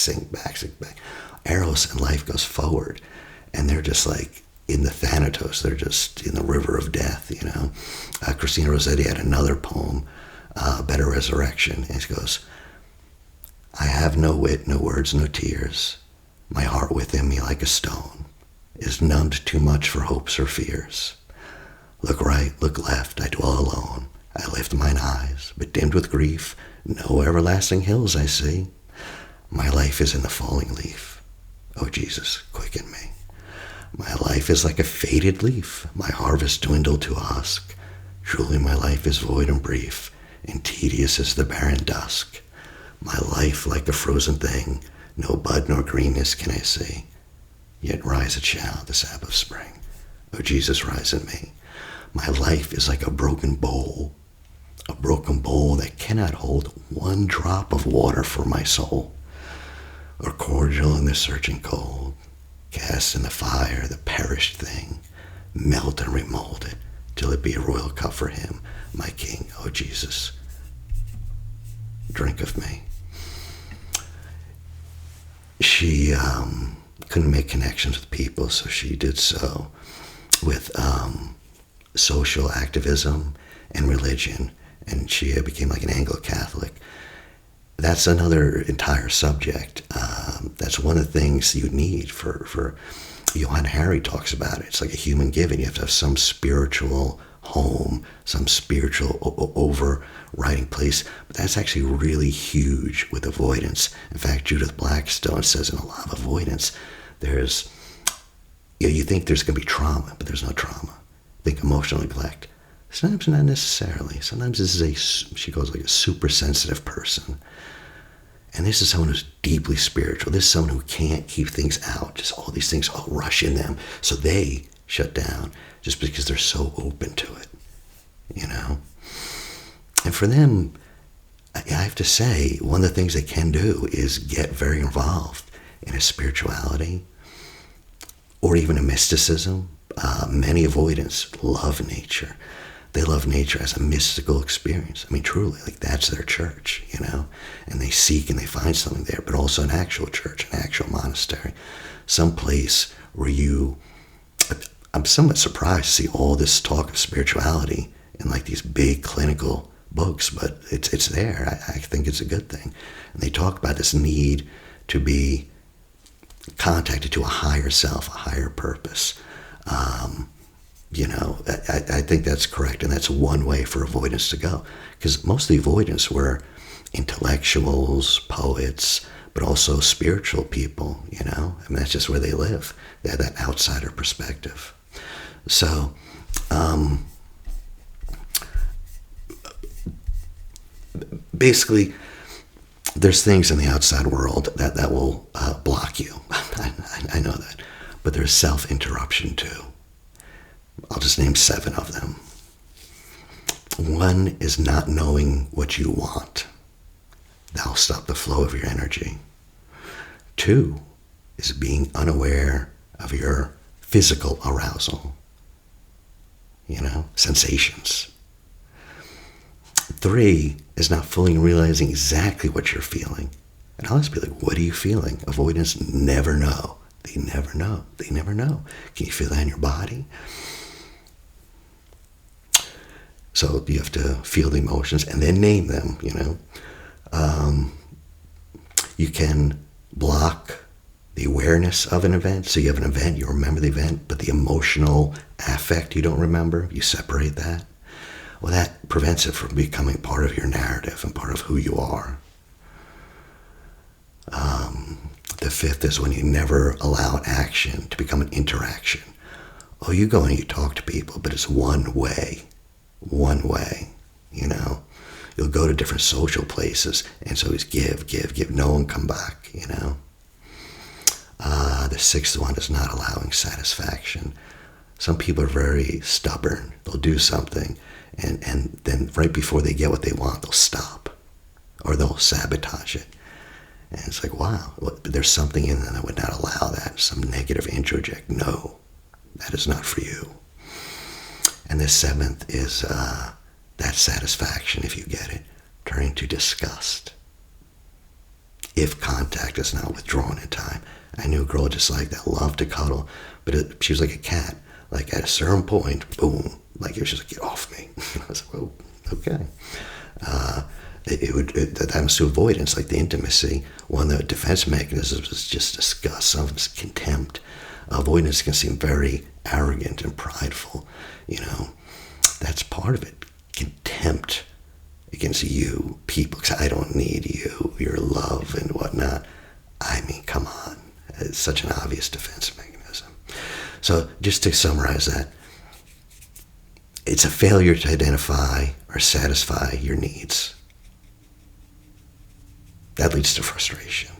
Eros and life goes forward, and they're just like in the Thanatos. They're just in the river of death, you know. Christina Rossetti had another poem, Better Resurrection, and she goes, "I have no wit, no words, no tears. My heart within me like a stone is numbed too much for hopes or fears. Look right, look left, I dwell alone. I lift mine eyes, but dimmed with grief, no everlasting hills I see. My life is in the falling leaf. Oh, Jesus, quicken me. My life is like a faded leaf, my harvest dwindled to husk. Truly my life is void and brief, and tedious as the barren dusk. My life like a frozen thing, no bud nor greenness can I see. Yet rise it shall, the sap of spring. Oh, Jesus, rise in me. My life is like a broken bowl that cannot hold one drop of water for my soul, or cordial in the searching cold. Cast in the fire the perished thing, melt and remold it, till it be a royal cup for him, my King. Oh, Jesus, drink of me." She couldn't make connections with people, so she did so with social activism and religion, and she became like an Anglo-Catholic. That's another entire subject. That's one of the things you need for Johann Hari talks about it. It's like a human given. You have to have some spiritual home, some spiritual overriding place. But that's actually really huge with avoidance. In fact, Judith Blackstone says in A Law of Avoidance, there's You think there's going to be trauma, but there's no trauma. Think emotional neglect. Sometimes not necessarily. Sometimes this is she goes like a super sensitive person. And this is someone who's deeply spiritual. This is someone who can't keep things out. Just all these things all rush in them. So they shut down just because they're so open to it, And for them, I have to say, one of the things they can do is get very involved in a spirituality or even a mysticism. Many avoidants love nature. They love nature as a mystical experience. I mean, truly, like that's their church, and they seek and they find something there, but also an actual church, an actual monastery, some place where I'm somewhat surprised to see all this talk of spirituality in like these big clinical books, but it's there. I think it's a good thing. And they talk about this need to be contacted to a higher self, a higher purpose. I think that's correct, and that's one way for avoidance to go. Because most of the avoidants were intellectuals, poets, but also spiritual people, I mean, that's just where they live. They have that outsider perspective. So, basically, there's things in the outside world that will block you. I know that. But there's self-interruption too. I'll just name 7 of them. 1 is not knowing what you want. That'll stop the flow of your energy. 2 is being unaware of your physical arousal, sensations. 3 is not fully realizing exactly what you're feeling. And I'll always be like, what are you feeling? Avoidants never know. They never know. They never know. Can you feel that in your body? So you have to feel the emotions and then name them, You can block the awareness of an event. So you have an event, you remember the event, but the emotional affect you don't remember. You separate that. Well, that prevents it from becoming part of your narrative and part of who you are. The 5th is when you never allow action to become an interaction. Oh, you go and you talk to people, but it's one way. One way, You'll go to different social places, and so it's give. No one come back, The 6th one is not allowing satisfaction. Some people are very stubborn. They'll do something, and then right before they get what they want, they'll stop, or they'll sabotage it. And it's like, wow, there's something in them that would not allow that. Some negative introject. No, that is not for you. And the 7th is that satisfaction, if you get it, turning to disgust. If contact is not withdrawn in time. I knew a girl just like that, loved to cuddle, but she was like a cat. Like at a certain point, boom, like it was just like, get off me. I was like, well, okay. That happens to avoidance, like the intimacy. One of the defense mechanisms is just disgust, some contempt. Avoidance can seem very arrogant and prideful. That's part of it. Contempt against you, people, because I don't need you, your love and whatnot. I mean, come on. It's such an obvious defense mechanism. So just to summarize that, it's a failure to identify or satisfy your needs. That leads to frustration.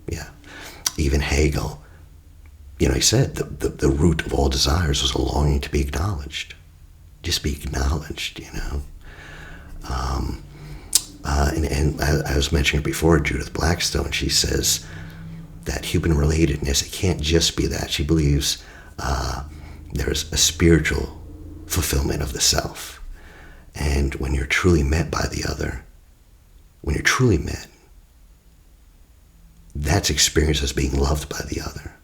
Yeah. Even Hegel, he said the root of all desires was a longing to be acknowledged. Just be acknowledged, And I was mentioning before, Judith Blackstone, she says that human relatedness, it can't just be that. She believes there's a spiritual fulfillment of the self. And when you're truly met by the other, when you're truly met, that's experienced as being loved by the other.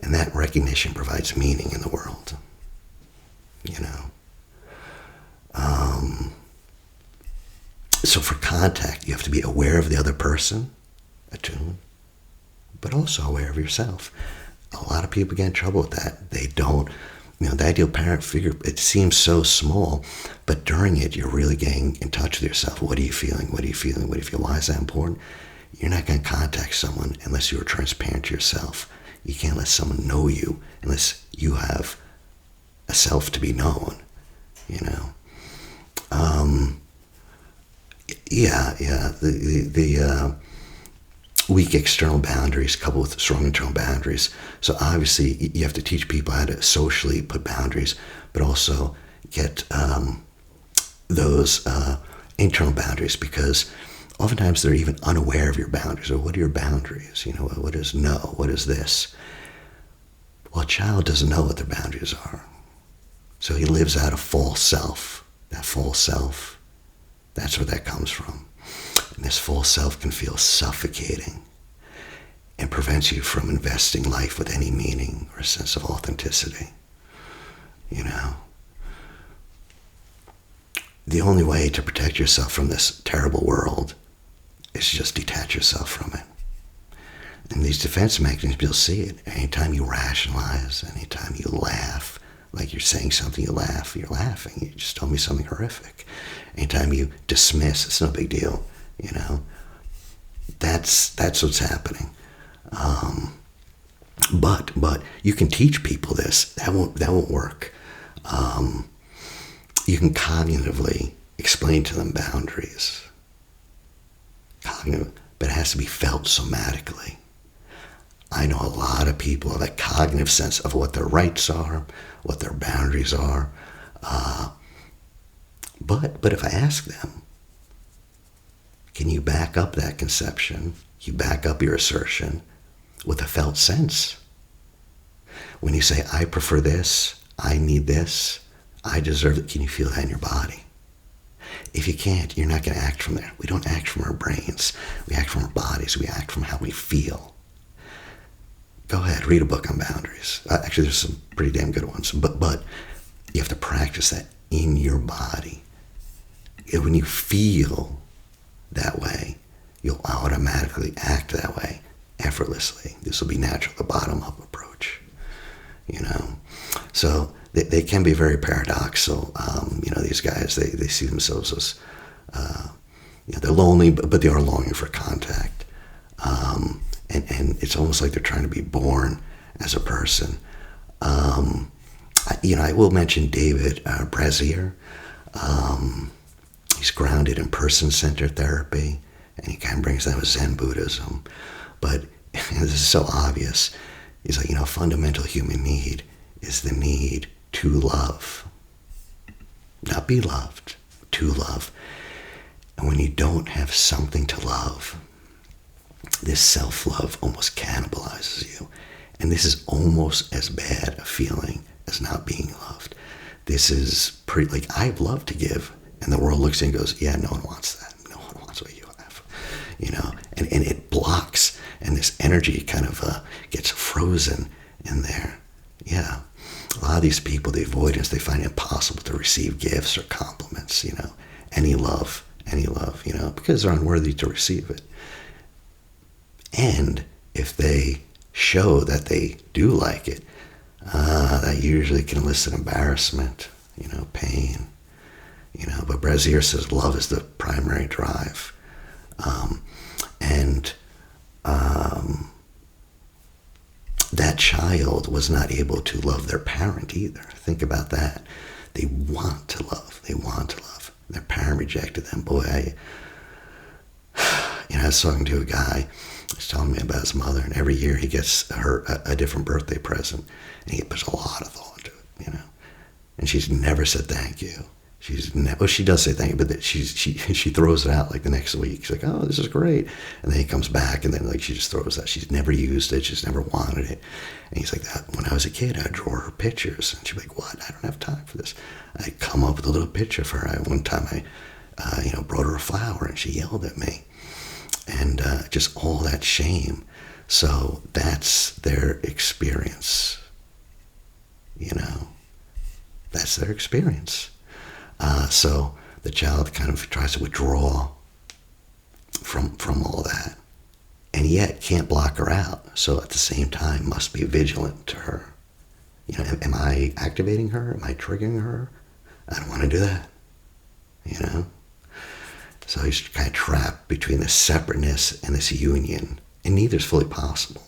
And that recognition provides meaning in the world. So for contact, you have to be aware of the other person, attuned, but also aware of yourself. A lot of people get in trouble with that. They don't, the ideal parent figure, it seems so small, but during it, you're really getting in touch with yourself. What are you feeling? What are you feeling? What do you feel? Why is that important? You're not going to contact someone unless you're transparent to yourself. You can't let someone know you unless you have a self to be known, you know. The weak external boundaries coupled with strong internal boundaries. So obviously you have to teach people how to socially put boundaries, but also get those internal boundaries, because oftentimes they're even unaware of your boundaries. Or what are your boundaries? You know, what is no? What is this? Well, a child doesn't know what their boundaries are. So he lives out a false self. That false self, that's where that comes from. And this false self can feel suffocating and prevents you from investing life with any meaning or a sense of authenticity. You know? The only way to protect yourself from this terrible world is to just detach yourself from it. And these defense mechanisms, you'll see it. Anytime you rationalize, anytime you laugh, like you're saying something, you laugh, you're laughing. You just told me something horrific. Anytime you dismiss, it's no big deal, you know. That's what's happening. But you can teach people this. That won't work. You can cognitively explain to them boundaries. Cognitive, but it has to be felt somatically. I know a lot of people have a cognitive sense of what their rights are, what their boundaries are. But if I ask them, can you back up that conception? You back up your assertion with a felt sense. When you say, I prefer this, I need this, I deserve it, can you feel that in your body? If you can't, you're not going to act from there. We don't act from our brains. We act from our bodies. We act from how we feel. Go ahead, read a book on boundaries. Actually, there's some pretty damn good ones. But you have to practice that in your body. When you feel that way, you'll automatically act that way effortlessly. This will be natural, the bottom-up approach. You know? So they can be very paradoxical. You know, these guys, they see themselves as, you know, they're lonely, but they are longing for contact. And it's almost like they're trying to be born as a person. You know, I will mention David Brazier. He's grounded in person-centered therapy, and he kind of brings that with Zen Buddhism. But this is so obvious. He's like, you know, fundamental human need is the need to love. Not be loved, to love. And when you don't have something to love, this self-love almost cannibalizes you. And this is almost as bad a feeling as not being loved. This is pretty, like, I love to give, and the world looks at you and goes, yeah, no one wants that. No one wants what you have. You know, and it blocks, and this energy kind of gets frozen in there. Yeah. A lot of these people, the avoidance, they find it impossible to receive gifts or compliments, you know, any love, you know, because they're unworthy to receive it. And if they show that they do like it, that usually can elicit embarrassment, you know, pain, you know. But Brazier says love is the primary drive. That child was not able to love their parent either. Think about that. They want to love. They want to love. Their parent rejected them. Boy, I was talking to a guy. He's telling me about his mother, and every year he gets her a different birthday present, and he puts a lot of thought into it, you know. And she's never said thank you. Well, she does say thank you, but she throws it out like the next week. She's like, oh, this is great. And then he comes back, and then like she just throws that. She's never used it. She's never wanted it. And he's like, that. When I was a kid, I'd draw her pictures. And she'd be like, what? I don't have time for this. I'd come up with a little picture for her. One time I brought her a flower, and she yelled at me. And just all that shame. So that's their experience. You know, that's their experience. So the child kind of tries to withdraw from all that, and yet can't block her out. So at the same time, must be vigilant to her. You know, am I activating her? Am I triggering her? I don't want to do that. You know. So he's kind of trapped between this separateness and this union, and neither is fully possible.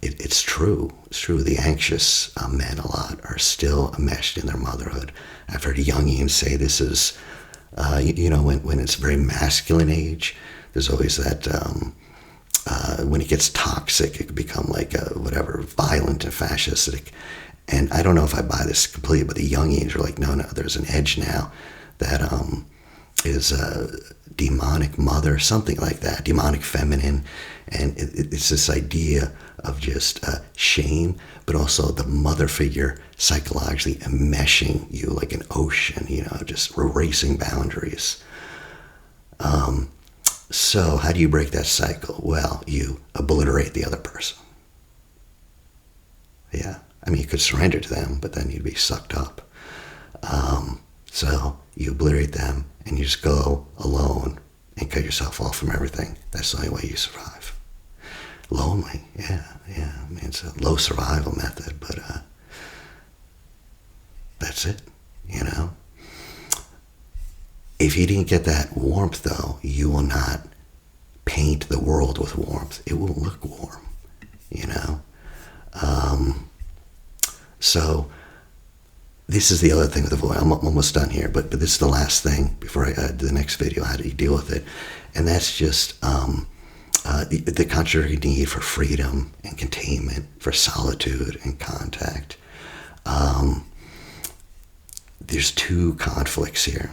It's true. It's true. The anxious men a lot are still enmeshed in their motherhood. I've heard Jungians say this is, when it's very masculine age, there's always that, when it gets toxic, it can become like violent and fascistic. And I don't know if I buy this completely, but the Jungians are like, no, there's an edge now that is a demonic mother, something like that, demonic feminine. And it's this idea of just shame, but also the mother figure psychologically enmeshing you like an ocean, just erasing boundaries. So how do you break that cycle? Well, you obliterate the other person. Yeah. I mean, you could surrender to them, but then you'd be sucked up. So you obliterate them and you just go alone and cut yourself off from everything. That's the only way you survive. Lonely, yeah. I mean, it's a low survival method, but that's it, If you didn't get that warmth, though, you will not paint the world with warmth. It will look warm, So this is the other thing with avoidance. I'm almost done here, but this is the last thing before I do the next video, how do you deal with it? And that's just the contradicting need for freedom and containment, for solitude and contact. There's two conflicts here.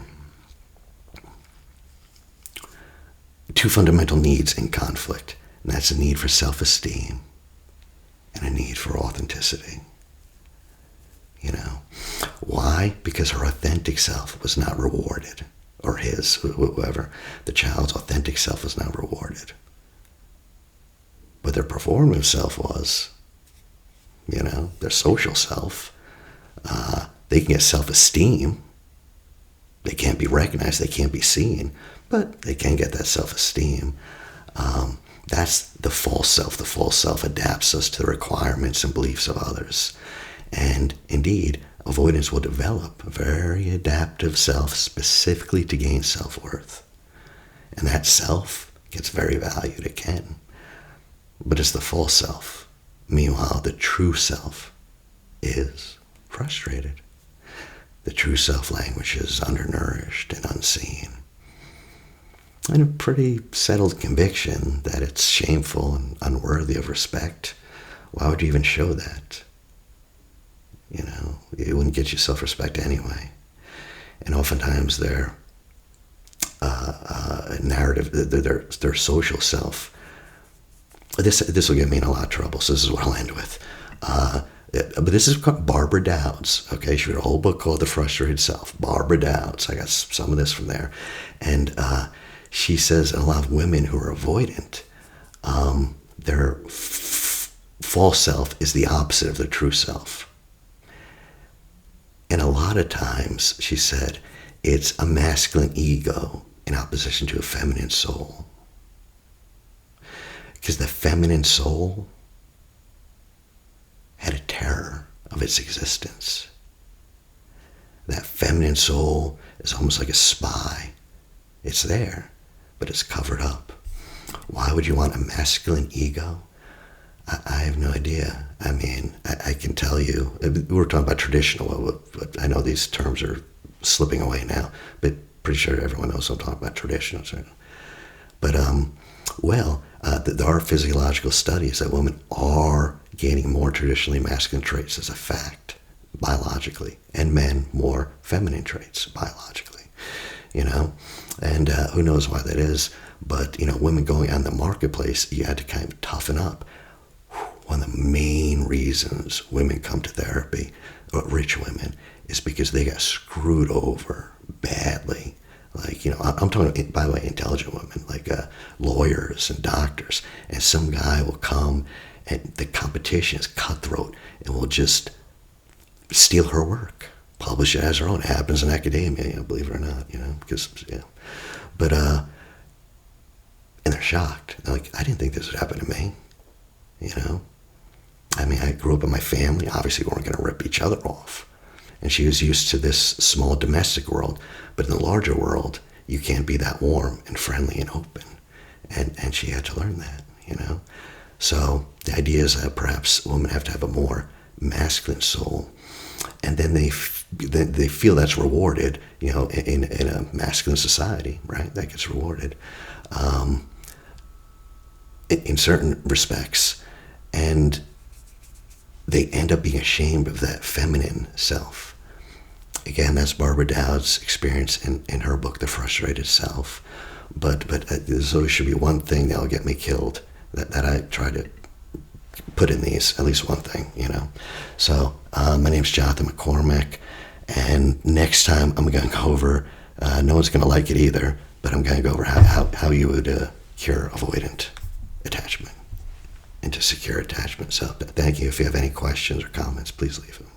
Two fundamental needs in conflict, and that's a need for self-esteem and a need for authenticity. Why? Because her authentic self was not rewarded, or his, whoever, the child's authentic self was not rewarded. But their performative self was, their social self. They can get self-esteem. They can't be recognized, they can't be seen, but they can get that self-esteem. That's the false self. The false self adapts us to the requirements and beliefs of others. And indeed, avoidance will develop a very adaptive self specifically to gain self-worth. And that self gets very valued, it can. But it's the false self. Meanwhile, the true self is frustrated. The true self language is undernourished and unseen. And a pretty settled conviction that it's shameful and unworthy of respect. Why would you even show that? It wouldn't get you self-respect anyway. And oftentimes their narrative, their social self, this will get me in a lot of trouble, so this is what I'll end with. But this is Barbara Dowd's, okay? She wrote a whole book called The Frustrated Self. Barbara Dowd's. I got some of this from there. And she says a lot of women who are avoidant, their false self is the opposite of their true self. And a lot of times, she said, it's a masculine ego in opposition to a feminine soul. Because the feminine soul had a terror of its existence. That feminine soul is almost like a spy. It's there, but it's covered up. Why would you want a masculine ego? I have no idea. I mean, I can tell you, we were talking about traditional, but I know these terms are slipping away now, but pretty sure everyone knows I'm talking about traditional. But, there are physiological studies that women are gaining more traditionally masculine traits as a fact, biologically, and men more feminine traits biologically, and who knows why that is, but, women going on the marketplace, you had to kind of toughen up. One of the main reasons women come to therapy, rich women, is because they got screwed over badly. Like, I'm talking, by the way, intelligent women, like lawyers and doctors. And some guy will come, and the competition is cutthroat, and will just steal her work, publish it as her own. It happens in academia, believe it or not, But, and they're shocked. They're like, I didn't think this would happen to me, I mean, I grew up in my family. Obviously, we weren't going to rip each other off. And she was used to this small domestic world. But in the larger world, you can't be that warm and friendly and open. And she had to learn that, So the idea is that perhaps women have to have a more masculine soul, and then they feel that's rewarded, in a masculine society, right? That gets rewarded in certain respects, and they end up being ashamed of that feminine self. Again, that's Barbara Dowd's experience in her book, The Frustrated Self. But there's always should be one thing that'll get me killed that I try to put in these, at least one thing, So my name's Jonathan McCormack, and next time I'm going to go over, no one's going to like it either, but I'm going to go over how you would cure avoidant attachment into secure attachment. So thank you. If you have any questions or comments, please leave them.